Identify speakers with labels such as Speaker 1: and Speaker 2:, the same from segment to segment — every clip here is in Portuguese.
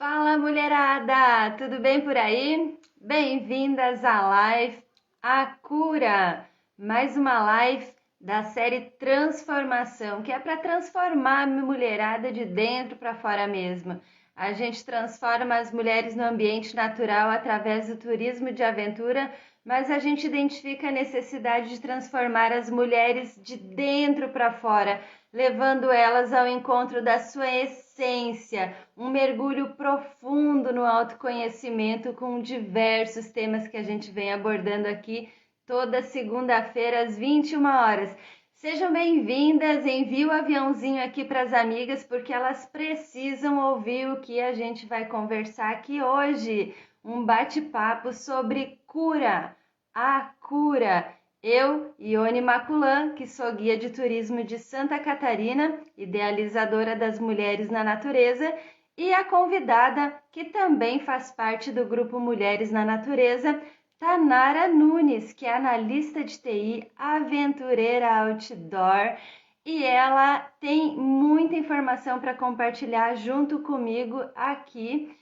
Speaker 1: Fala, mulherada! Tudo bem por aí? Bem-vindas à live A Cura, mais uma live da série Transformação, que é para transformar a mulherada de dentro para fora mesmo. A gente transforma as mulheres no ambiente natural através do turismo de aventura, mas a gente identifica a necessidade de transformar as mulheres de dentro para fora, levando elas ao encontro da sua essência, um mergulho profundo no autoconhecimento com diversos temas que a gente vem abordando aqui toda segunda-feira às 21 horas. Sejam bem-vindas, envie o aviãozinho aqui para as amigas porque elas precisam ouvir o que a gente vai conversar aqui hoje. Um bate-papo sobre cura, a cura. Eu, Ione Maculan, que sou guia de turismo de Santa Catarina, idealizadora das mulheres na natureza, e a convidada, que também faz parte do grupo Mulheres na Natureza, Tanara Nunes, que é analista de TI, aventureira outdoor, e ela tem muita informação para compartilhar junto comigo aqui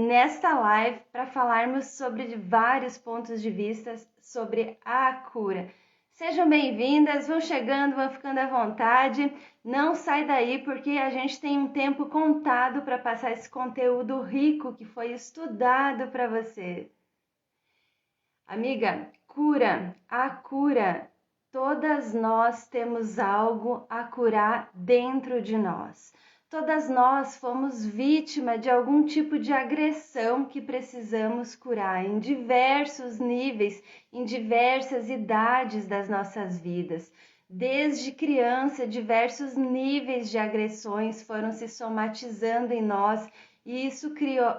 Speaker 1: nesta live para falarmos sobre vários pontos de vista sobre a cura. Sejam bem-vindas, vão chegando, vão ficando à vontade. Não sai daí porque a gente tem um tempo contado para passar esse conteúdo rico que foi estudado para você. Amiga, cura, a cura. Todas nós temos algo a curar dentro de nós. Todas nós fomos vítima de algum tipo de agressão que precisamos curar em diversos níveis, em diversas idades das nossas vidas. Desde criança, diversos níveis de agressões foram se somatizando em nós e isso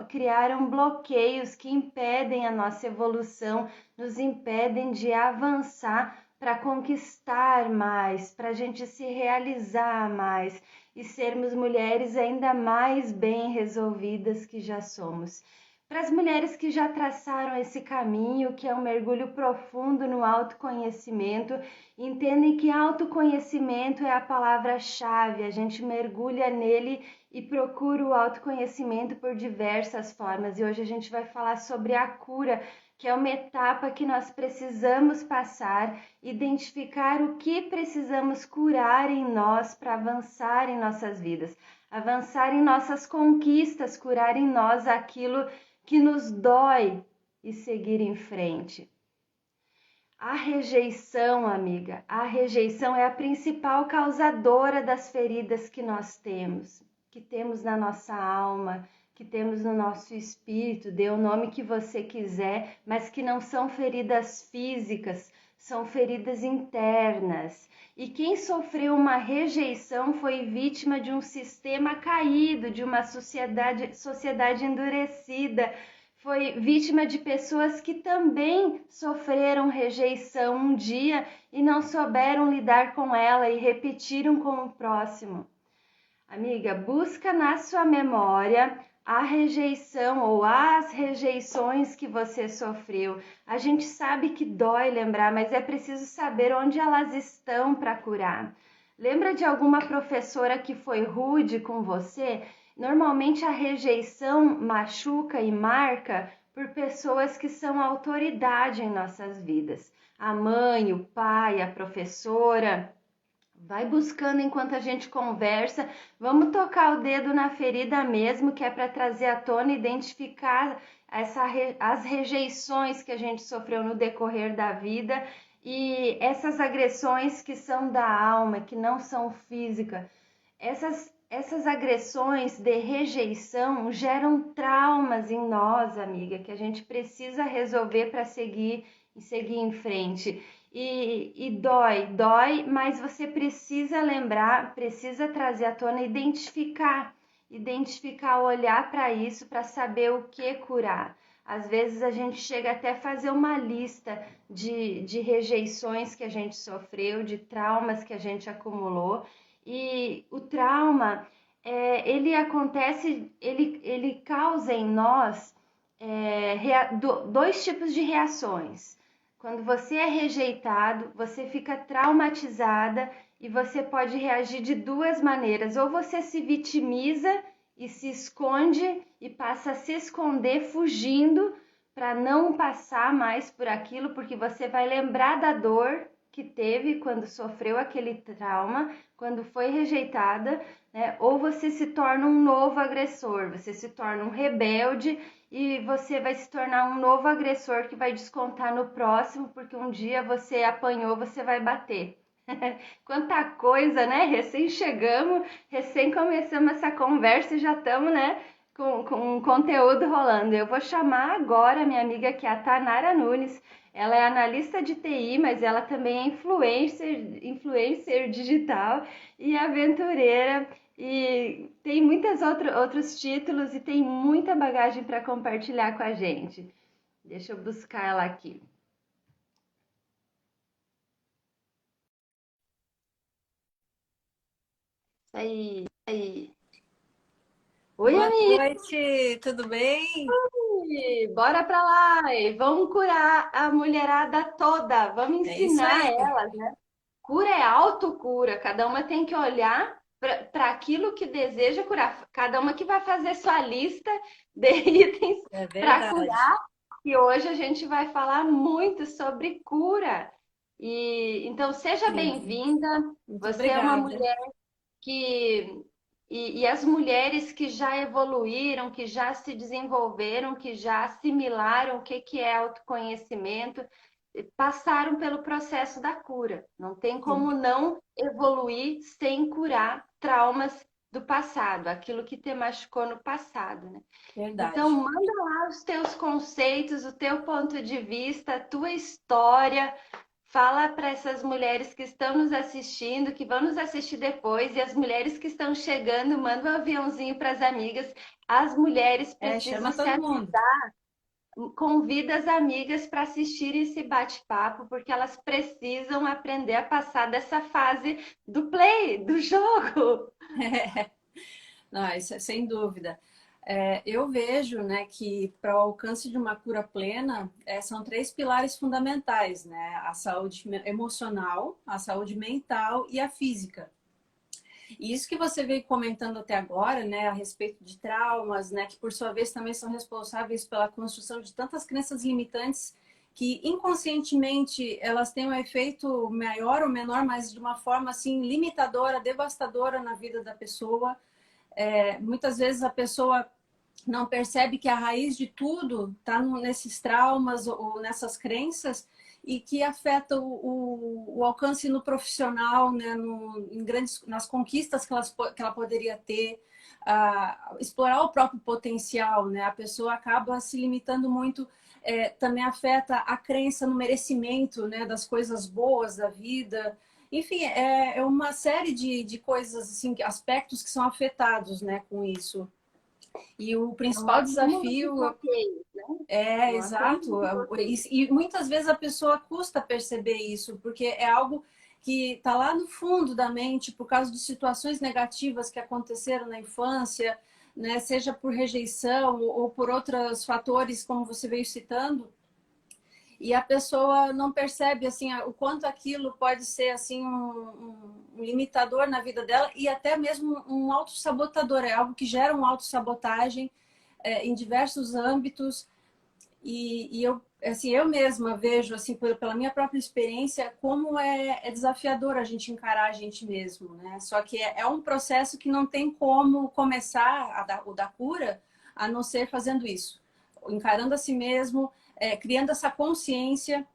Speaker 1: criaram bloqueios que impedem a nossa evolução, nos impedem de avançar para conquistar mais, para a gente se realizar mais e sermos mulheres ainda mais bem resolvidas que já somos. Para as mulheres que já traçaram esse caminho, que é um mergulho profundo no autoconhecimento, entendem que autoconhecimento é a palavra-chave, a gente mergulha nele e procura o autoconhecimento por diversas formas. E hoje a gente vai falar sobre a cura, que é uma etapa que nós precisamos passar, identificar o que precisamos curar em nós para avançar em nossas vidas, avançar em nossas conquistas, curar em nós aquilo que nos dói e seguir em frente. A rejeição, amiga, a rejeição é a principal causadora das feridas que nós temos, na nossa alma, que temos no nosso espírito, dê o nome que você quiser, mas que não são feridas físicas, são feridas internas. E quem sofreu uma rejeição foi vítima de um sistema caído, de uma sociedade endurecida, foi vítima de pessoas que também sofreram rejeição um dia e não souberam lidar com ela e repetiram com o próximo. Amiga, busca na sua memória a rejeição ou as rejeições que você sofreu. A gente sabe que dói lembrar, mas é preciso saber onde elas estão para curar. Lembra de alguma professora que foi rude com você? Normalmente a rejeição machuca e marca por pessoas que são autoridade em nossas vidas. A mãe, o pai, a professora. Vai buscando enquanto a gente conversa, vamos tocar o dedo na ferida mesmo, que é para trazer à tona, identificar as rejeições que a gente sofreu no decorrer da vida e essas agressões que são da alma, que não são físicas. Essas agressões de rejeição geram traumas em nós, amiga, que a gente precisa resolver para seguir em frente. E dói, mas você precisa lembrar, precisa trazer à tona, identificar, olhar para isso, para saber o que curar. Às vezes a gente chega até a fazer uma lista de rejeições que a gente sofreu, de traumas que a gente acumulou. E o trauma, ele acontece, ele causa em nós dois tipos de reações. Quando você é rejeitado, você fica traumatizada e você pode reagir de duas maneiras. Ou você se vitimiza e se esconde e passa a se esconder fugindo para não passar mais por aquilo, porque você vai lembrar da dor que teve quando sofreu aquele trauma, quando foi rejeitada, né? Ou você se torna um novo agressor, você se torna um rebelde e você vai se tornar um novo agressor que vai descontar no próximo, porque um dia você apanhou, você vai bater. Quanta coisa, né? Recém chegamos, recém começamos essa conversa e já estamos, né, com um conteúdo rolando. Eu vou chamar agora minha amiga que é a Tanara Nunes. Ela é analista de TI, mas ela também é influencer digital e aventureira. E tem outros títulos e tem muita bagagem para compartilhar com a gente. Deixa eu buscar ela aqui. Aí, aí. Oi,
Speaker 2: Boa
Speaker 1: amiga.
Speaker 2: noite, tudo bem?
Speaker 1: Bora pra lá, e vamos curar a mulherada toda, vamos
Speaker 2: É isso
Speaker 1: ensinar
Speaker 2: aí.
Speaker 1: elas, né? Cura é autocura, cada uma tem que olhar para aquilo que deseja curar, cada uma que vai fazer sua lista de itens
Speaker 2: É
Speaker 1: para
Speaker 2: verdade.
Speaker 1: curar, e hoje a gente vai falar muito sobre cura. E então seja
Speaker 2: Sim,
Speaker 1: bem-vinda,
Speaker 2: muito
Speaker 1: você é uma
Speaker 2: obrigada.
Speaker 1: mulher que e as mulheres que já evoluíram, que já se desenvolveram, que já assimilaram o que é autoconhecimento, passaram pelo processo da cura. Não tem
Speaker 2: Sim,
Speaker 1: como não evoluir sem curar traumas do passado, aquilo que te machucou no passado, né? Então,
Speaker 2: verdade.
Speaker 1: manda lá os teus conceitos, o teu ponto de vista, a tua história. Fala para essas mulheres que estão nos assistindo, que vão nos assistir depois, e as mulheres que estão chegando, manda um aviãozinho para as amigas. As mulheres precisam
Speaker 2: Chama
Speaker 1: se
Speaker 2: todo mundo.
Speaker 1: avisar, convida as amigas para assistirem esse bate-papo, porque elas precisam aprender a passar dessa fase do play, do jogo.
Speaker 2: Não, isso é sem dúvida. Eu vejo, né, que para o alcance de uma cura plena, são três pilares fundamentais, né? A saúde emocional, a saúde mental e a física. E isso que você veio comentando até agora, né, a respeito de traumas, né, que por sua vez também são responsáveis pela construção de tantas crenças limitantes que inconscientemente elas têm um efeito maior ou menor, mas de uma forma assim limitadora, devastadora na vida da pessoa. Muitas vezes a pessoa não percebe que a raiz de tudo está nesses traumas ou nessas crenças e que afeta o alcance no profissional, né, nas conquistas que ela poderia ter, explorar o próprio potencial, né? A pessoa acaba se limitando muito, também afeta a crença no merecimento, né, das coisas boas da vida. Enfim, é uma série de coisas, assim, aspectos que são afetados, né, com isso. E o
Speaker 1: É um
Speaker 2: principal
Speaker 1: acúmulo de
Speaker 2: desafio
Speaker 1: bloqueios, né?
Speaker 2: é
Speaker 1: Um acúmulo
Speaker 2: exato.
Speaker 1: de bloqueios.
Speaker 2: E muitas vezes a pessoa custa perceber isso, porque é algo que está lá no fundo da mente por causa de situações negativas que aconteceram na infância, né? Seja por rejeição ou por outros fatores, como você veio citando, e a pessoa não percebe assim o quanto aquilo pode ser assim um limitador na vida dela e até mesmo um autossabotador, é algo que gera uma autossabotagem em diversos âmbitos e eu assim eu mesma vejo assim pela minha própria experiência como é desafiador a gente encarar a gente mesmo, né? Só que é um processo que não tem como começar o da cura a não ser fazendo isso, encarando a si mesmo, criando essa consciência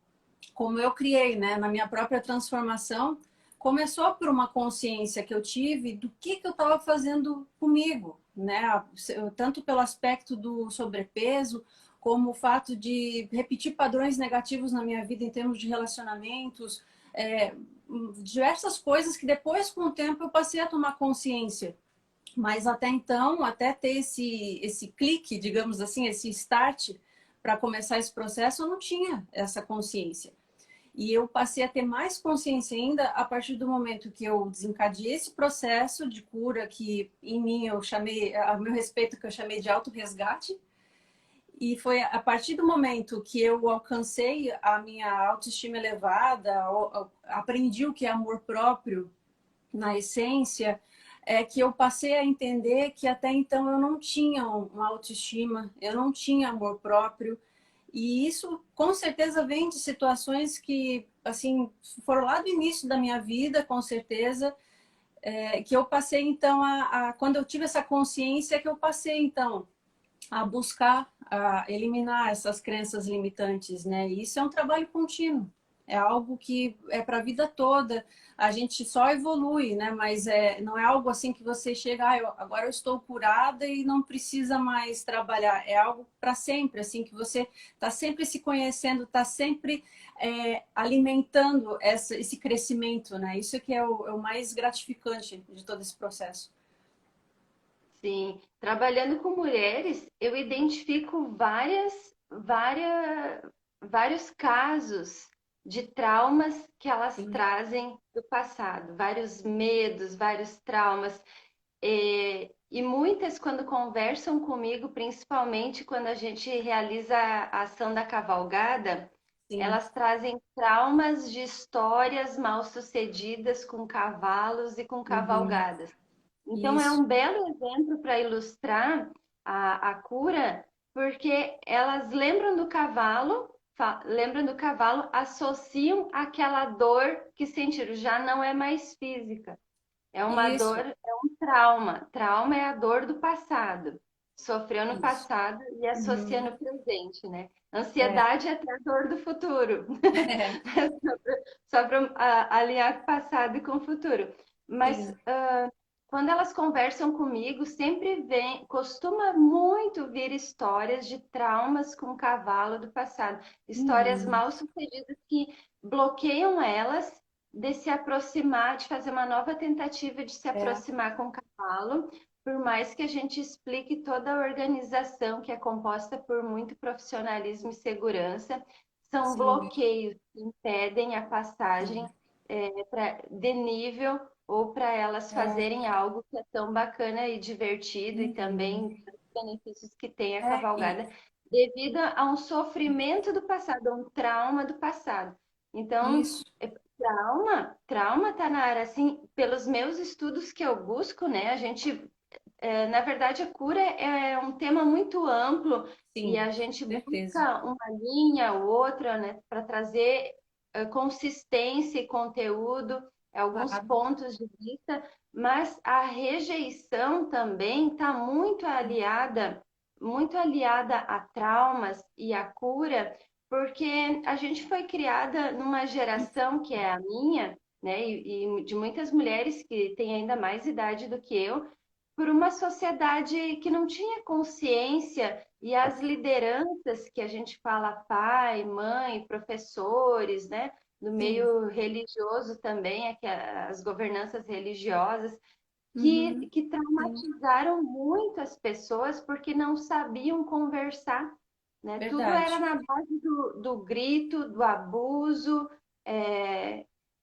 Speaker 2: como eu criei, né, na minha própria transformação, começou por uma consciência que eu tive do que eu estava fazendo comigo, né, tanto pelo aspecto do sobrepeso, como o fato de repetir padrões negativos na minha vida em termos de relacionamentos, é, diversas coisas que depois, com o tempo, eu passei a tomar consciência. Mas até então, até ter esse clique, digamos assim, esse start para começar esse processo, eu não tinha essa consciência. E eu passei a ter mais consciência ainda a partir do momento que eu desencadeei esse processo de cura que em mim eu chamei, a meu respeito, que eu chamei de autorresgate. E foi a partir do momento que eu alcancei a minha autoestima elevada, aprendi o que é amor próprio na essência, é que eu passei a entender que até então eu não tinha uma autoestima, eu não tinha amor próprio. E isso com certeza vem de situações que, assim, foram lá do início da minha vida, com certeza, que eu passei então quando eu tive essa consciência que eu passei então a buscar a eliminar essas crenças limitantes, né? E isso é um trabalho contínuo. É algo que é para a vida toda. A gente só evolui, né? Mas não é algo assim que você chega, agora eu estou curada e não precisa mais trabalhar. É algo para sempre, assim, que você está sempre se conhecendo, está sempre alimentando esse crescimento, né? Isso é que é o mais gratificante de todo esse processo.
Speaker 1: Sim, trabalhando com mulheres, eu identifico vários casos de traumas que elas
Speaker 2: Sim.
Speaker 1: trazem do passado, vários medos, vários traumas. E muitas, quando conversam comigo, principalmente quando a gente realiza a ação da cavalgada,
Speaker 2: Sim.
Speaker 1: elas trazem traumas de histórias mal-sucedidas com cavalos e com
Speaker 2: Uhum.
Speaker 1: cavalgadas. Então, é
Speaker 2: Isso.
Speaker 1: um belo exemplo para ilustrar a cura, porque elas lembram do cavalo, associam aquela dor que sentiram, já não é mais física, é uma dor,
Speaker 2: Isso.
Speaker 1: é um trauma. Trauma é a dor do passado, sofreu no
Speaker 2: Isso.
Speaker 1: passado e associa
Speaker 2: Uhum.
Speaker 1: no presente, né?
Speaker 2: É.
Speaker 1: Ansiedade é até a dor do futuro,
Speaker 2: É.
Speaker 1: só para alinhar com o passado e com o futuro. Mas
Speaker 2: Sim.
Speaker 1: quando elas conversam comigo, sempre costuma muito vir histórias de traumas com o cavalo do passado, histórias
Speaker 2: Uhum.
Speaker 1: mal sucedidas que bloqueiam elas de se aproximar, de fazer uma nova tentativa de se
Speaker 2: É.
Speaker 1: aproximar com o cavalo, por mais que a gente explique toda a organização que é composta por muito profissionalismo e segurança, são
Speaker 2: Sim.
Speaker 1: bloqueios que impedem a passagem
Speaker 2: Sim.
Speaker 1: de nível ou para elas
Speaker 2: É.
Speaker 1: fazerem algo que é tão bacana e divertido e
Speaker 2: Uhum.
Speaker 1: também os benefícios que tem a
Speaker 2: É.
Speaker 1: cavalgada devido a um sofrimento do passado, a um trauma do passado. Então,
Speaker 2: Isso.
Speaker 1: trauma tá na área, assim, pelos meus estudos que eu busco, né? A gente, na verdade, a cura é um tema muito amplo e
Speaker 2: Sim.
Speaker 1: a gente
Speaker 2: Certeza.
Speaker 1: busca uma linha ou outra, né, para trazer consistência e conteúdo, alguns
Speaker 2: Claro.
Speaker 1: pontos de vista, mas a rejeição também está muito aliada a traumas e a cura, porque a gente foi criada numa geração que é a minha, né, e de muitas mulheres que têm ainda mais idade do que eu, por uma sociedade que não tinha consciência e as lideranças que a gente fala pai, mãe, professores, né, do
Speaker 2: Sim.
Speaker 1: meio religioso também, as governanças religiosas,
Speaker 2: Uhum.
Speaker 1: que
Speaker 2: Sim.
Speaker 1: traumatizaram muito as pessoas porque não sabiam conversar, né? Tudo era
Speaker 2: Verdade.
Speaker 1: na base do grito, do abuso,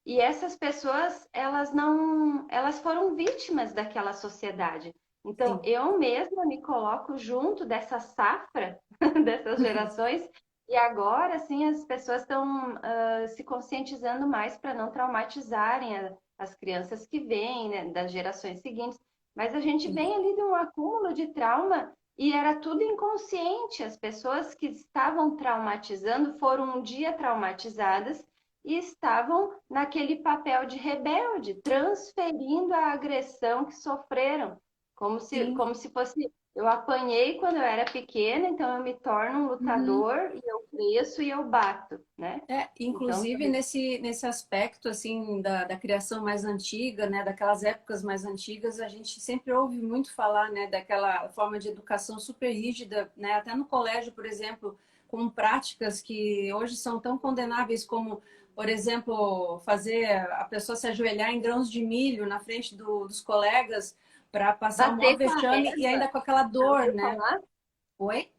Speaker 1: e essas pessoas, elas foram vítimas daquela sociedade. Então,
Speaker 2: Sim.
Speaker 1: eu mesma me coloco junto dessa safra, dessas gerações, e agora, assim, as pessoas estão se conscientizando mais para não traumatizarem as crianças que vêm, né, das gerações seguintes. Mas a gente
Speaker 2: Sim.
Speaker 1: vem ali de um acúmulo de trauma e era tudo inconsciente. As pessoas que estavam traumatizando foram um dia traumatizadas e estavam naquele papel de rebelde, transferindo a agressão que sofreram,
Speaker 2: Sim.
Speaker 1: como se fosse eu apanhei quando eu era pequena, então eu me torno um
Speaker 2: Uhum.
Speaker 1: lutador e eu cresço e eu bato, né? Então,
Speaker 2: Inclusive nesse aspecto assim da criação mais antiga, né, daquelas épocas mais antigas, a gente sempre ouve muito falar, né, daquela forma de educação super rígida, né, até no colégio, por exemplo, com práticas que hoje são tão condenáveis como, por exemplo, fazer a pessoa se ajoelhar em grãos de milho na frente dos colegas para passar o maior
Speaker 1: bater com a
Speaker 2: vexame e
Speaker 1: régua,
Speaker 2: ainda com aquela
Speaker 1: já
Speaker 2: dor,
Speaker 1: ouviu
Speaker 2: né?
Speaker 1: falar?
Speaker 2: Oi?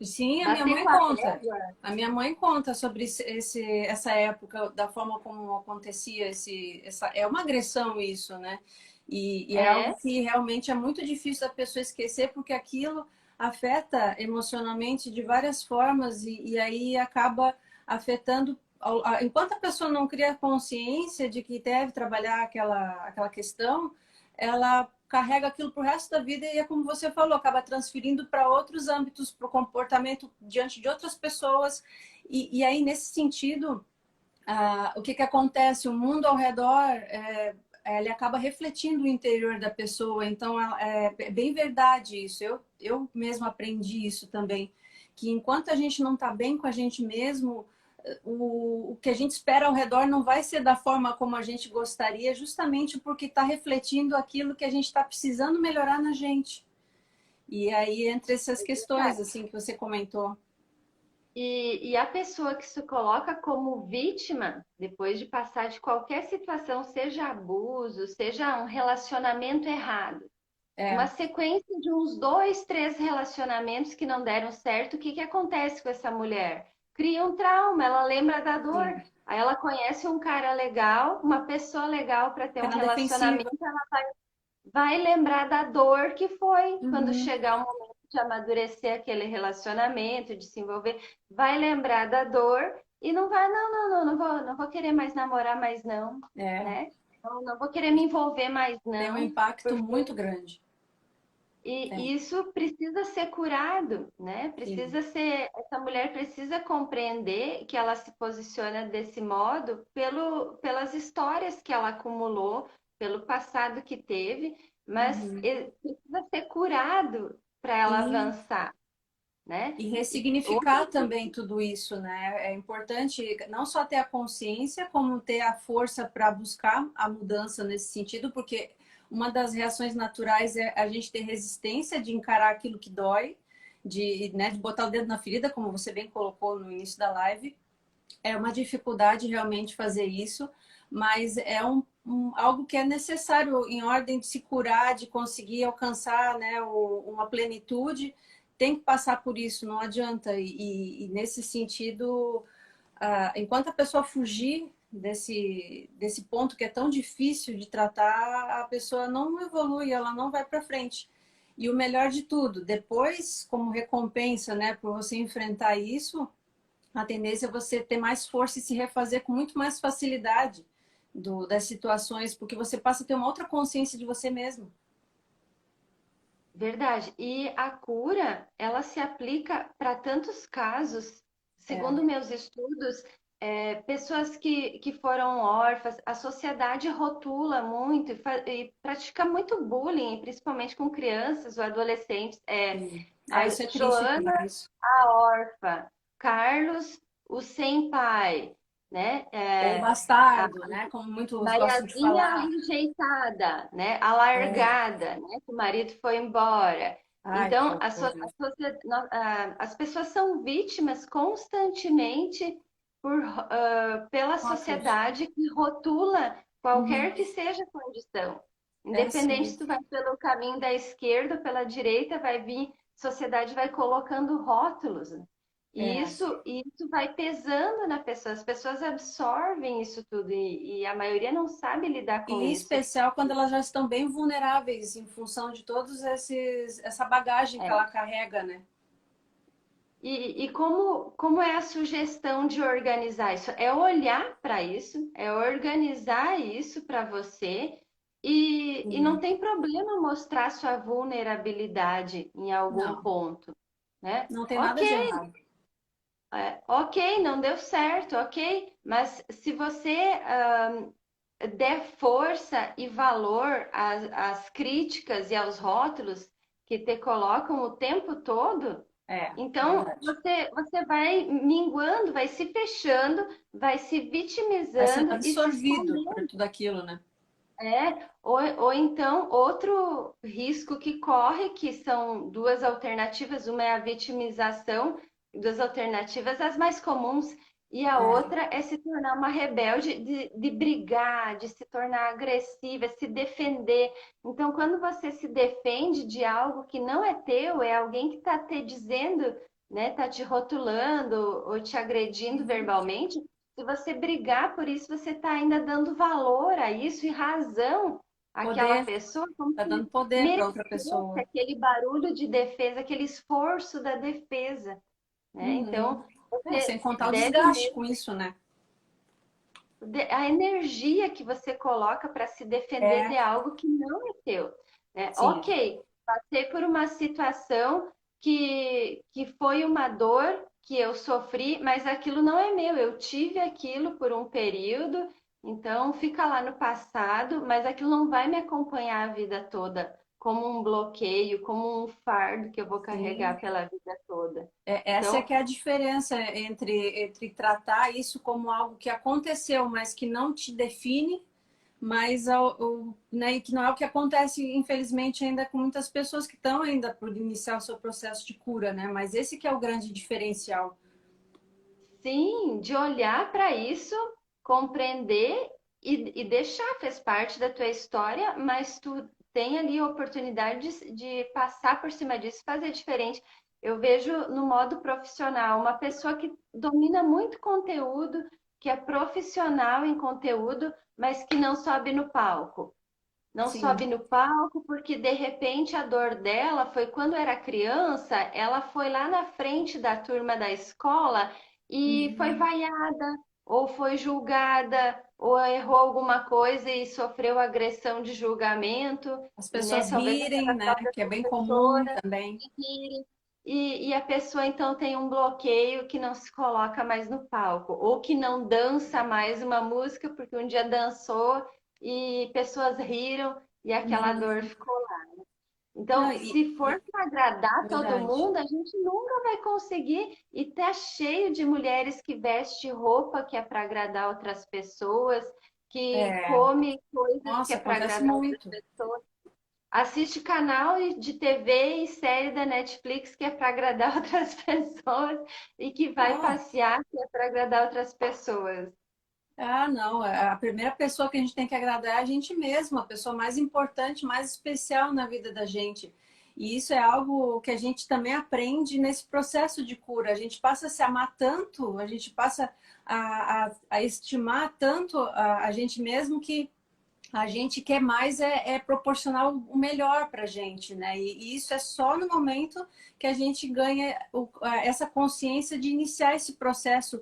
Speaker 2: Sim, a minha
Speaker 1: Bater
Speaker 2: mãe
Speaker 1: com a
Speaker 2: conta.
Speaker 1: régua.
Speaker 2: A minha mãe conta sobre essa época, da forma como acontecia é uma agressão isso, né? E é algo
Speaker 1: É,
Speaker 2: que realmente é muito difícil da pessoa esquecer, porque aquilo afeta emocionalmente de várias formas e aí acaba afetando. Enquanto a pessoa não cria consciência de que deve trabalhar aquela questão, ela carrega aquilo pro resto da vida e é como você falou, acaba transferindo para outros âmbitos, para o comportamento diante de outras pessoas. E aí, nesse sentido, o que acontece? O mundo ao redor, ele acaba refletindo o interior da pessoa. Então, é bem verdade isso. Eu mesmo aprendi isso também. Que enquanto a gente não está bem com a gente mesmo, o que a gente espera ao redor não vai ser da forma como a gente gostaria, justamente porque está refletindo aquilo que a gente está precisando melhorar na gente. E aí, entre essas questões, assim, que você comentou.
Speaker 1: E a pessoa que se coloca como vítima, depois de passar de qualquer situação, seja abuso, seja um relacionamento errado, uma
Speaker 2: É,
Speaker 1: sequência de uns 2, 3 relacionamentos que não deram certo, o que que acontece com essa mulher? Cria um trauma, ela lembra da dor.
Speaker 2: sim.
Speaker 1: Aí ela conhece um cara legal, uma pessoa legal para ter
Speaker 2: É
Speaker 1: um
Speaker 2: na defensiva.
Speaker 1: relacionamento, vai lembrar da dor que foi quando
Speaker 2: Uhum.
Speaker 1: chegar o momento de amadurecer aquele relacionamento, de se envolver, vai lembrar da dor e não vai, não vou querer mais namorar mais não,
Speaker 2: É,
Speaker 1: né? Não vou querer me envolver mais
Speaker 2: tem um
Speaker 1: não,
Speaker 2: impacto
Speaker 1: porque
Speaker 2: muito grande. Tem,
Speaker 1: e isso precisa ser curado, né?
Speaker 2: sim.
Speaker 1: Precisa ser, essa mulher precisa compreender que ela se posiciona desse modo pelas histórias que ela acumulou, pelo passado que teve, mas
Speaker 2: Uhum.
Speaker 1: precisa ser curado para ela
Speaker 2: E,
Speaker 1: avançar, né?
Speaker 2: e
Speaker 1: E
Speaker 2: ressignificar também tudo isso, né? É importante não só ter a consciência, como ter a força para buscar a mudança nesse sentido, porque uma das reações naturais é a gente ter resistência de encarar aquilo que dói, de botar o dedo na ferida, como você bem colocou no início da live. É uma dificuldade realmente fazer isso, mas é algo que é necessário em ordem de se curar, de conseguir alcançar, né, uma plenitude, tem que passar por isso, não adianta. E nesse sentido, enquanto a pessoa fugir desse ponto que é tão difícil de tratar, a pessoa não evolui, ela não vai para frente. E o melhor de tudo, depois, como recompensa, né, por você enfrentar isso, a tendência é você ter mais força e se refazer com muito mais facilidade das situações, porque você passa a ter uma outra consciência de você mesmo.
Speaker 1: verdade. E a cura, ela se aplica para tantos casos.
Speaker 2: É,
Speaker 1: Segundo meus estudos, pessoas que foram órfãs, a sociedade rotula muito e pratica muito bullying, principalmente com crianças ou adolescentes.
Speaker 2: sim.
Speaker 1: A
Speaker 2: Isso é triste
Speaker 1: Joana,
Speaker 2: demais.
Speaker 1: a órfã, Carlos, o sem pai, né?
Speaker 2: Ou
Speaker 1: A
Speaker 2: bastardo, né? Como muitos gostam de
Speaker 1: Mariazinha
Speaker 2: falar.
Speaker 1: rejeitada, né? A
Speaker 2: É.
Speaker 1: largada, né? Que o marido foi embora.
Speaker 2: Ai, que
Speaker 1: Então,
Speaker 2: horror.
Speaker 1: as pessoas são vítimas constantemente pela
Speaker 2: Rótulos.
Speaker 1: sociedade que rotula qualquer
Speaker 2: Uhum.
Speaker 1: que seja a condição.
Speaker 2: É
Speaker 1: Independente
Speaker 2: assim.
Speaker 1: se tu vai pelo caminho da esquerda ou pela direita, vai vir, a sociedade vai colocando rótulos, né? E
Speaker 2: É.
Speaker 1: isso vai pesando na pessoa, as pessoas absorvem isso tudo e a maioria não sabe lidar
Speaker 2: E
Speaker 1: com
Speaker 2: em
Speaker 1: isso.
Speaker 2: especial quando elas já estão bem vulneráveis em função de todos essa bagagem que
Speaker 1: É.
Speaker 2: ela carrega, né?
Speaker 1: E como é a sugestão de organizar isso? É olhar para isso, é organizar isso para você e não
Speaker 2: Sim.
Speaker 1: tem problema mostrar sua vulnerabilidade em algum
Speaker 2: Não,
Speaker 1: ponto, né?
Speaker 2: não tem nada
Speaker 1: Ok,
Speaker 2: de errado.
Speaker 1: ok, não deu certo, ok, mas se você der força e valor às críticas e aos rótulos que te colocam o tempo todo,
Speaker 2: É,
Speaker 1: então
Speaker 2: verdade.
Speaker 1: você vai minguando, vai se fechando, vai se
Speaker 2: Vai sendo
Speaker 1: vitimizando e se
Speaker 2: absorvido por
Speaker 1: escondendo.
Speaker 2: tudo aquilo, né?
Speaker 1: Ou então outro risco que corre, que são duas alternativas, uma é a vitimização, duas alternativas, as mais comuns, e a
Speaker 2: É.
Speaker 1: outra é se tornar uma rebelde, de brigar, de se tornar agressiva, se defender. Então, quando você se defende de algo que não é teu, é alguém que está te dizendo, né, está te rotulando ou te agredindo
Speaker 2: Uhum.
Speaker 1: verbalmente, se você brigar por isso, você está ainda dando valor a isso e razão àquela
Speaker 2: Poder,
Speaker 1: pessoa, como
Speaker 2: tá
Speaker 1: se
Speaker 2: dando poder para outra
Speaker 1: merecesse
Speaker 2: pessoa.
Speaker 1: aquele barulho de defesa, aquele esforço da defesa, né?
Speaker 2: Uhum.
Speaker 1: Então,
Speaker 2: É,
Speaker 1: você
Speaker 2: sem contar o
Speaker 1: deve
Speaker 2: desgaste
Speaker 1: mesmo.
Speaker 2: com isso, né?
Speaker 1: a energia que você coloca para se defender
Speaker 2: É,
Speaker 1: de algo que não é teu, né?
Speaker 2: sim.
Speaker 1: Ok, passei por uma situação que foi uma dor que eu sofri, mas aquilo não é meu. Eu tive aquilo por um período, então fica lá no passado, mas aquilo não vai me acompanhar a vida toda, como um bloqueio, como um fardo que eu vou
Speaker 2: Sim.
Speaker 1: carregar pela vida toda.
Speaker 2: Essa é
Speaker 1: Então,
Speaker 2: que é a diferença entre tratar isso como algo que aconteceu, mas que não te define, mas né, e que não é o que acontece, infelizmente, ainda com muitas pessoas que estão ainda por iniciar o seu processo de cura, né? Mas esse que é o grande diferencial.
Speaker 1: sim, de olhar para isso, compreender e deixar, fez parte da tua história, mas tu tem ali a oportunidade de passar por cima disso, fazer diferente. Eu vejo no modo profissional uma pessoa que domina muito conteúdo, que é profissional em conteúdo, mas que não sobe no palco. Não sobe
Speaker 2: Sim.
Speaker 1: no palco porque de repente a dor dela foi quando era criança, ela foi lá na frente da turma da escola e foi
Speaker 2: Uhum.
Speaker 1: vaiada, ou foi julgada, ou errou alguma coisa e sofreu agressão de julgamento,
Speaker 2: As
Speaker 1: né?
Speaker 2: pessoas
Speaker 1: Talvez
Speaker 2: rirem,
Speaker 1: aquela
Speaker 2: né?
Speaker 1: própria
Speaker 2: Que é bem comum
Speaker 1: professora
Speaker 2: também.
Speaker 1: que e a pessoa então tem um bloqueio que não se coloca mais no palco, ou que não dança mais uma música porque um dia dançou e pessoas riram e aquela dor
Speaker 2: Uhum.
Speaker 1: ficou lá.
Speaker 2: Não,
Speaker 1: Então, se for para agradar todo
Speaker 2: verdade.
Speaker 1: mundo, a gente nunca vai conseguir. E tá cheio de mulheres que vestem roupa que é para agradar outras pessoas, que
Speaker 2: É,
Speaker 1: come coisas que
Speaker 2: nossa,
Speaker 1: é para
Speaker 2: acontece
Speaker 1: agradar outras
Speaker 2: muito.
Speaker 1: pessoas. Assiste canal de TV e série da Netflix que é para agradar outras pessoas e que vai
Speaker 2: Ah,
Speaker 1: passear que é para agradar outras pessoas.
Speaker 2: não. A primeira pessoa que a gente tem que agradar é a gente mesmo, a pessoa mais importante, mais especial na vida da gente. E isso é algo que a gente também aprende nesse processo de cura. A gente passa a se amar tanto, a gente passa a estimar tanto a gente mesmo que a gente quer mais é proporcionar o melhor para a gente, né? E isso é só no momento que a gente ganha essa consciência de iniciar esse processo